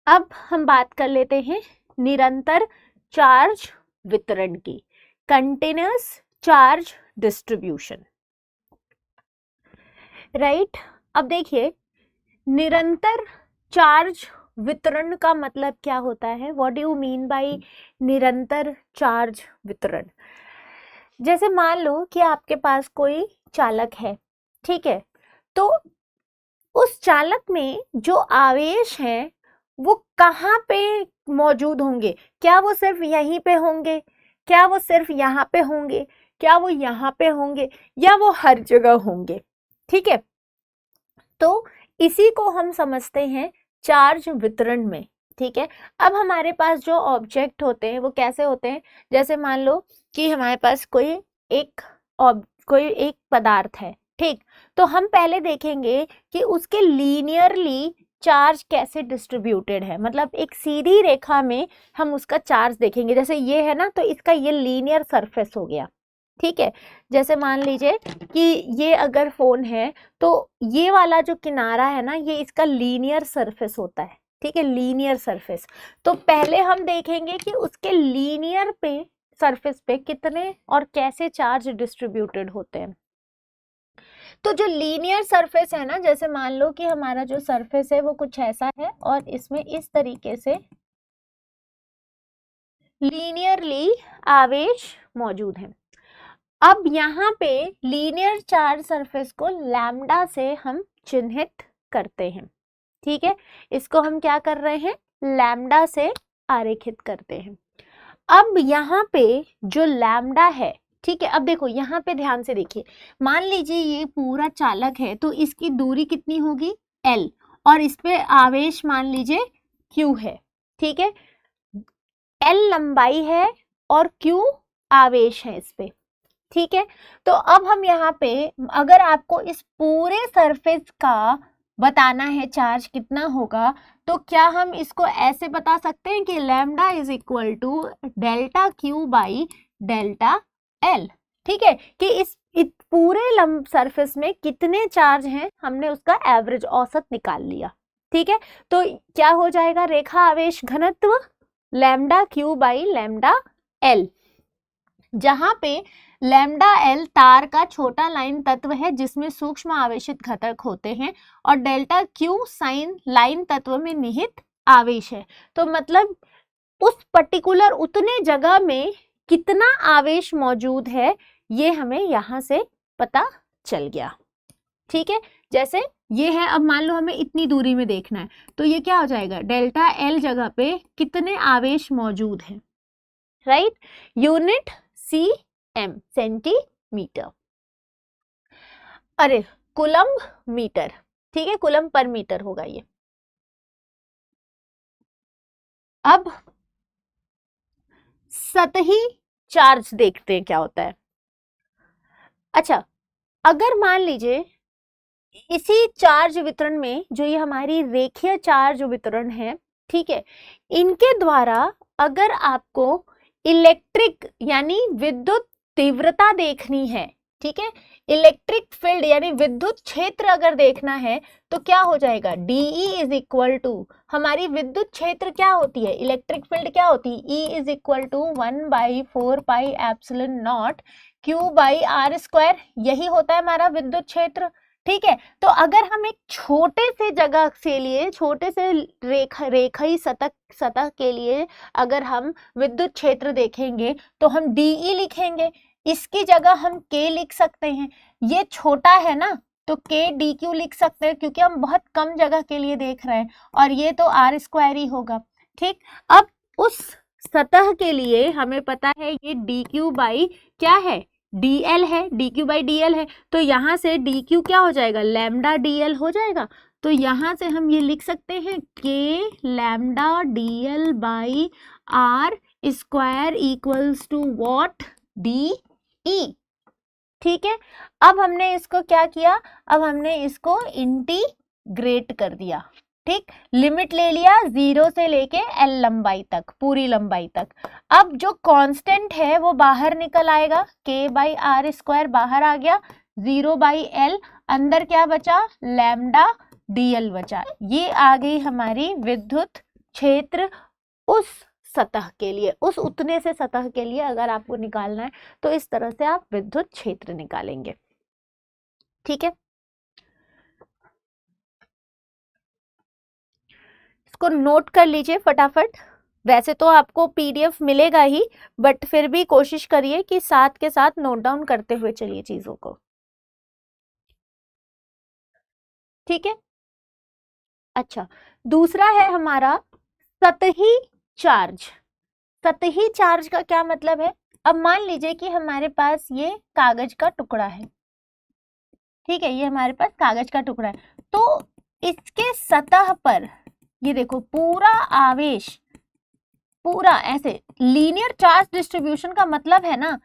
अब हम बात कर लेते हैं निरंतर चार्ज वितरण की, कंटिन्यूअस चार्ज डिस्ट्रीब्यूशन, राइट। अब देखिए निरंतर चार्ज वितरण का मतलब क्या होता है, what do you mean by निरंतर चार्ज वितरण। जैसे मान लो कि आपके पास कोई चालक है, ठीक है, तो उस चालक में जो आवेश हैं वो कहाँ पे मौजूद होंगे, क्या वो सिर्फ यहीं पे होंगे, क्या वो सिर्फ यहाँ पे होंगे, क्या वो यहाँ पे होंगे, या वो हर जगह होंगे, ठीक है। तो इसी को हम समझते हैं चार्ज वितरण में, ठीक है। अब हमारे पास जो ऑब्जेक्ट होते हैं वो कैसे होते हैं, जैसे मान लो कि हमारे पास कोई एक पदार्थ है, ठीक, तो हम पहले देखेंगे कि उसके लीनियरली चार्ज कैसे डिस्ट्रीब्यूटेड है, मतलब एक सीधी रेखा में हम उसका चार्ज देखेंगे। जैसे ये है ना, तो इसका ये लीनियर सरफेस हो गया, ठीक है। जैसे मान लीजिए कि ये अगर फोन है तो ये वाला जो किनारा है ना, ये इसका लीनियर सरफेस होता है, ठीक है, लीनियर सरफेस। तो पहले हम देखेंगे कि उसके लीनियर पे सरफेस पे कितने और कैसे चार्ज डिस्ट्रीब्यूटेड होते हैं। तो जो लीनियर सरफेस है ना, जैसे मान लो कि हमारा जो सरफेस है वो कुछ ऐसा है और इसमें इस तरीके से लीनियरली आवेश मौजूद है। अब यहाँ पे लीनियर चार्ज सरफेस को लैम्डा से हम चिन्हित करते हैं, ठीक है, इसको हम क्या कर रहे हैं, लैम्डा से आरेखित करते हैं। अब यहाँ पे जो लैम्डा है, ठीक है, अब देखो यहाँ पे ध्यान से देखिए, मान लीजिए ये पूरा चालक है तो इसकी दूरी कितनी होगी L, और इस पे आवेश मान लीजिए Q है, ठीक है, L लंबाई है और Q आवेश है इस पे, ठीक है। तो अब हम यहाँ पे अगर आपको इस पूरे सरफेस का बताना है चार्ज कितना होगा, तो क्या हम इसको ऐसे बता सकते हैं कि lambda is equal to delta Q by delta L, ठीक है, कि इस पूरे सरफेस में कितने चार्ज हैं हमने उसका एवरेज औसत निकाल लिया, ठीक है। तो क्या हो जाएगा, रेखा आवेश घनत्व lambda Q by lambda L, जहां पे लैम्डा एल तार का छोटा लाइन तत्व है जिसमें सूक्ष्म आवेशित घटक होते हैं, और डेल्टा क्यू साइन लाइन तत्व में निहित आवेश है। तो मतलब उस पर्टिकुलर उतने जगह में कितना आवेश मौजूद है ये हमें यहां से पता चल गया, ठीक है। जैसे ये है, अब मान लो हमें इतनी दूरी में देखना है, तो ये क्या हो जाएगा, डेल्टा एल जगह पे कितने आवेश मौजूद हैं, राइट, यूनिट cm सेंटीमीटर, अरे कूलम्ब मीटर, ठीक है, कूलम्ब पर मीटर होगा ये। अब सतही चार्ज देखते हैं क्या होता है। अच्छा, अगर मान लीजिए इसी चार्ज वितरण में जो ये हमारी रेखीय चार्ज वितरण है, ठीक है, इनके द्वारा अगर आपको इलेक्ट्रिक यानी विद्युत तीव्रता देखनी है, ठीक है, इलेक्ट्रिक फील्ड यानी विद्युत क्षेत्र अगर देखना है, तो क्या हो जाएगा, DE इज इक्वल टू, हमारी विद्युत क्षेत्र क्या होती है, इलेक्ट्रिक फील्ड क्या होती है, E is equal to 1/4 pi epsilon naught Q by R square, यही होता है हमारा विद्युत क्षेत्र, ठीक है। तो अगर हम एक छोटे से जगह के लिए, छोटे से रेखीय सतह के लिए अगर हम विद्युत क्षेत्र देखेंगे तो हम DE लिखेंगे, इसकी जगह हम K लिख सकते हैं, ये छोटा है ना तो K DQ लिख सकते हैं क्योंकि हम बहुत कम जगह के लिए देख रहे हैं, और ये तो R स्क्वायर ही होगा, ठीक। अब उस सतह के लिए हमें पता है ये DQ बाई क्या है, DL है, DQ बाई DL है, तो यहाँ से DQ क्या हो जाएगा, लैम्डा DL हो जाएगा। तो यहाँ से हम ये लिख सकते हैं K lambda DL by R square equals to what, DE, ठीक है। अब हमने इसको क्या किया, अब हमने इसको इंटीग्रेट कर दिया, ठीक, लिमिट ले लिया 0 से लेके L लंबाई तक, पूरी लंबाई तक। अब जो कांस्टेंट है वो बाहर निकल आएगा, K बाई R स्क्वायर बाहर आ गया, 0 बाई L, अंदर क्या बचा, लैम्डा DL बचा, ये आ गई हमारी विद्युत क्षेत्र उस सतह के लिए, उस उतने से सतह के लिए अगर आपको निकालना है तो इस तरह से आप विद्युत क्षेत्र निकालेंगे। ठीक है, इसको नोट कर लीजिए फटाफट। वैसे तो आपको पीडीएफ मिलेगा ही, बट फिर भी कोशिश करिए कि साथ के साथ नोट डाउन करते हुए चलिए चीजों को। ठीक है, अच्छा, दूसरा है हमारा सतही चार्ज। सतही चार्ज का क्या मतलब है? अब मान लीजिए कि हमारे पास ये कागज का टुकड़ा है, ठीक है, ये हमारे पास कागज का टुकड़ा है, तो इसके सतह पर ये देखो पूरा आवेश, पूरा ऐसे लीनियर चार्ज डिस्ट्रीब्यूशन का मतलब है ना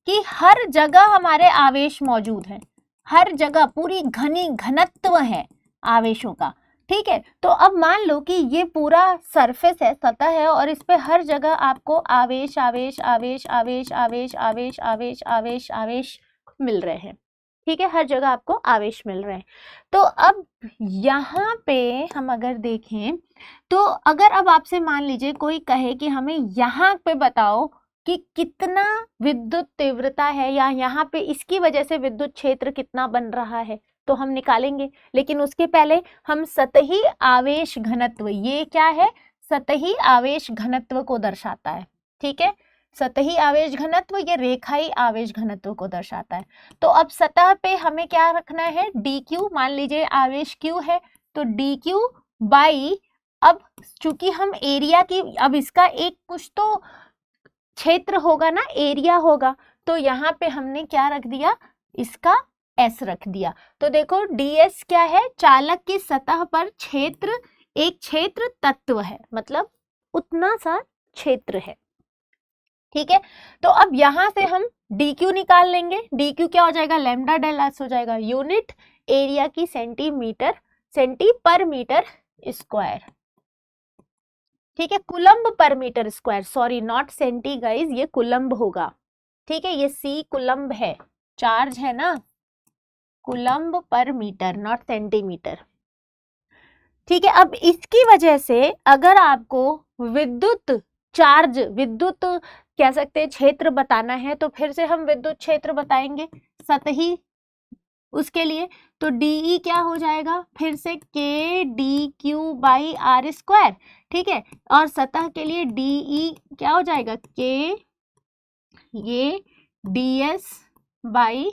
कि हर जगह हमारे आवेश मौजूद है, हर जगह पूरी घनी घनत्व है आवेशों का। ठीक है, तो अब मान लो कि ये पूरा सरफेस है, सतह है, और इस पे हर जगह आपको आवेश आवेश आवेश आवेश आवेश आवेश आवेश आवेश आवेश मिल रहे हैं। ठीक है, हर जगह आपको आवेश मिल रहे हैं। तो अब यहाँ पे हम अगर देखें तो अगर अब आपसे मान लीजिए कोई कहे कि हमें यहाँ पे बताओ कि कितना विद्युत तीव्रता है, या यहाँ पे इसकी वजह से विद्युत क्षेत्र कितना बन रहा है, तो हम निकालेंगे। लेकिन उसके पहले हम सतही आवेश घनत्व, ये क्या है? सतही आवेश घनत्व को दर्शाता है। ठीक है, सतही आवेश घनत्व ये रेखाई आवेश घनत्व को दर्शाता है। तो अब सतह पे हमें क्या रखना है? डी क्यू, मान लीजिए आवेश क्यू है तो डी क्यू बाई, अब चूंकि हम एरिया की, अब इसका एक कुछ तो क्षेत्र होगा ना, एरिया होगा, तो यहाँ पे हमने क्या रख दिया? इसका एस रख दिया। तो देखो ds क्या है? चालक की सतह पर क्षेत्र, एक क्षेत्र तत्व है, मतलब उतना सा क्षेत्र है। ठीक है, तो अब यहां से हम dq निकाल लेंगे। dq क्या हो जाएगा? लैम्डा डेल एस हो जाएगा, यूनिट एरिया की centimetre, centi per metre square. ठीक है, coulomb per metre square, sorry not centi guys, ये कुलम्ब होगा। ठीक है, ये सी कुलम्ब है, चार्ज है ना, coulomb per metre not centimetre. ठीक है, अब इसकी वजह से अगर आपको विद्युत चार्ज, विद्युत कह सकते हैं क्षेत्र बताना है, तो फिर से हम विद्युत क्षेत्र बताएंगे सतही, उसके लिए तो डीई क्या हो जाएगा? फिर से K D Q by R square. ठीक है, और सतह के लिए डीई क्या हो जाएगा? के ये DS by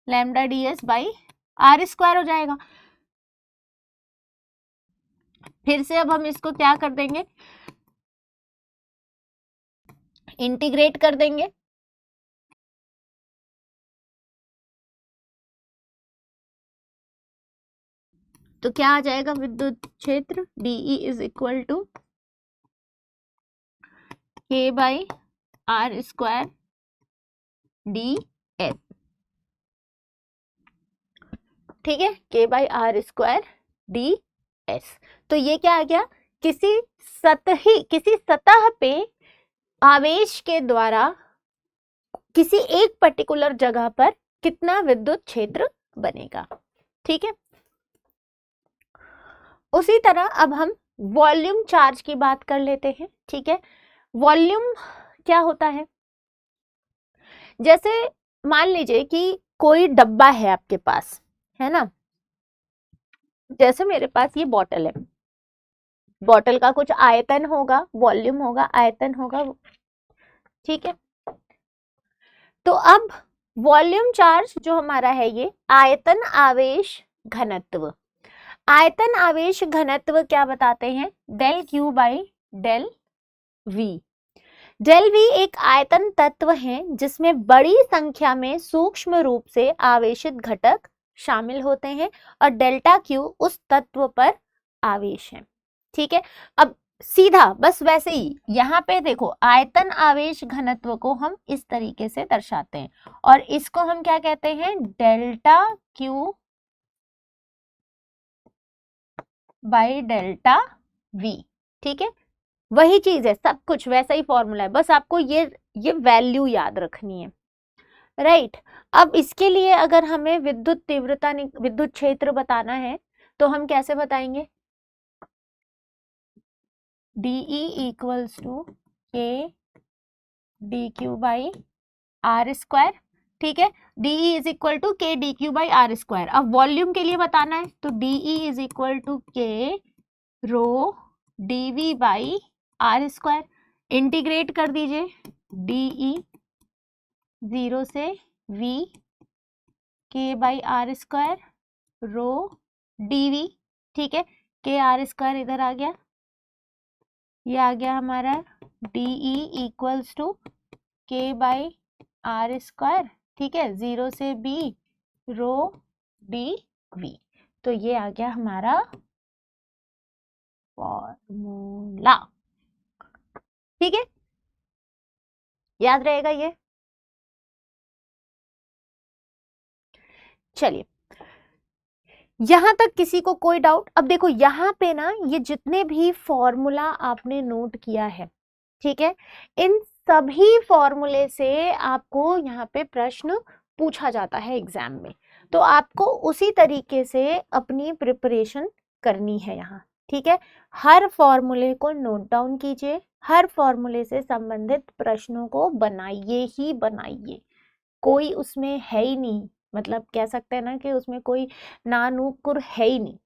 lambda DS by R square हो जाएगा। फिर से अब हम इसको क्या कर देंगे? इंटीग्रेट कर देंगे। तो क्या आ जाएगा? विद्युत क्षेत्र DE is equal to K by R square D S. ठीक है, K by R square D S. तो ये क्या आ गया? किसी सतह पे आवेश के द्वारा किसी एक पर्टिकुलर जगह पर कितना विद्युत क्षेत्र बनेगा। ठीक है, उसी तरह अब हम वॉल्यूम चार्ज की बात कर लेते हैं। ठीक है, वॉल्यूम क्या होता है? जैसे मान लीजिए कि कोई डब्बा है आपके पास, है ना, जैसे मेरे पास ये बॉटल है, बॉटल का कुछ आयतन होगा, वॉल्यूम होगा, आयतन होगा। ठीक है, तो अब वॉल्यूम चार्ज जो हमारा है ये आयतन आवेश घनत्व, आयतन आवेश घनत्व क्या बताते हैं? Del Q by del V. Del V एक आयतन तत्व है जिसमें बड़ी संख्या में सूक्ष्म रूप से आवेशित घटक शामिल होते हैं, और डेल्टा क्यू उस तत्व पर आवेश है। ठीक है, अब सीधा बस वैसे ही यहाँ पे देखो, आयतन आवेश घनत्व को हम इस तरीके से दर्शाते हैं, और इसको हम क्या कहते हैं? Delta Q by delta we. ठीक है, वही चीज है, सब कुछ वैसा ही फॉर्मूला है, बस आपको ये वैल्यू याद रखनी है। राइट, अब इसके लिए अगर हमें विद्युत तीव्रता, विद्युत क्षेत्र बताना है तो हम कैसे बताएंगे? DE equals to K DQ by R square, ठीक है। DE is equal to K DQ by R square. अब वॉल्यूम के लिए बताना है तो DE is equal to K rho DV by R square. Integrate कर दीजिए, DE 0 से V K by R square rho DV, ठीक है। K R स्क्वायर इधर आ गया, ये आ गया हमारा DE equals to K by R square, ठीक है, 0 से B रो DV। तो ये आ गया हमारा फॉर्मूला, ठीक है, याद रहेगा ये। चलिए, यहां तक किसी को कोई डाउट? अब देखो यहाँ पे ना ये जितने भी फॉर्मूला आपने नोट किया है, ठीक है, इन सभी फॉर्मूले से आपको यहाँ पे प्रश्न पूछा जाता है एग्जाम में, तो आपको उसी तरीके से अपनी प्रिपरेशन करनी है यहाँ, ठीक है। हर फॉर्मूले को नोट डाउन कीजिए, हर फॉर्मूले से संबंधित प्रश्नों को बनाइए ही बनाइए, कोई उसमें है ही नहीं, मतलब कह सकते हैं ना कि उसमें कोई नानुकुर है ही नहीं।